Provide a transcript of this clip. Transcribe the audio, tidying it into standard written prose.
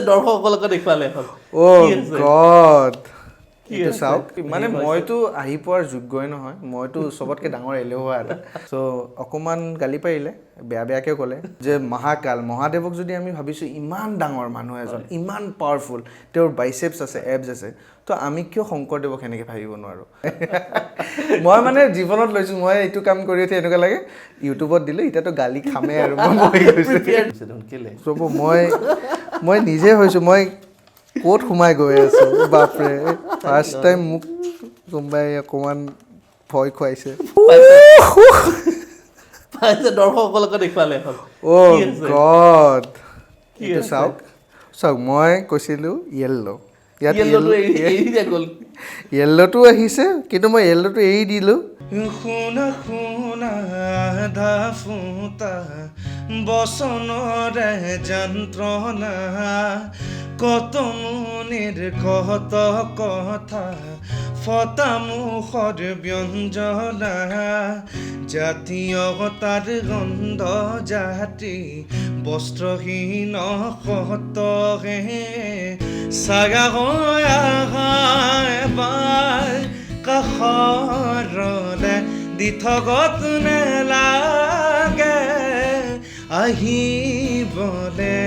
দৰ্শকসকলকে দেখুৱালে হ'ল গড এইটো চাওক মানে মইতো আহি পোৱাৰ যোগ্যই নহয় মইতো চবতকে ডাঙৰ এলেহুৱা এটা চ' অকণমান গালি পাৰিলে বেয়াকৈ ক'লে যে মহাদেৱক যদি আমি ভাবিছোঁ ইমান ডাঙৰ মানুহ এজন ইমান পাৱাৰফুল তেওঁৰ বাইচেপছ আছে এবছ আছে তো আমি কিয় শংকৰদেৱক সেনেকৈ ভাবিব নোৱাৰোঁ মই মানে জীৱনত লৈছোঁ মই এইটো কাম কৰি উঠি এনেকুৱা লাগে ইউটিউবত দিলোঁ এতিয়াতো গালি খামেই আৰু মই চব মই নিজে হৈছোঁ মই ক'ত সোমাই গৈ আছোঁ বাপৰে ফাৰ্ষ্ট টাইম মোক কোনোবাই অকণমান ভয় খুৱাইছে দৰ্শকসকলকে দেখুৱালে হ'ল গড এইটো চাওক মই কৈছিলোঁ ইয়াত য়েল্ল'টো আহিছে কিন্তু মই য়েল্ল'টো এৰি দিলোঁ শুনা শুনা আধা ফুটা বচনৰে যন্ত্ৰণা কত মুনিৰ কত কথা ফটা মুখৰ ব্যঞ্জনা জাতীয়তাৰ গন্ধ জাতি বস্ত্ৰহীন সতহে চাগা এবাৰ কাষৰলে দি থগত নেলাগে আহিবলে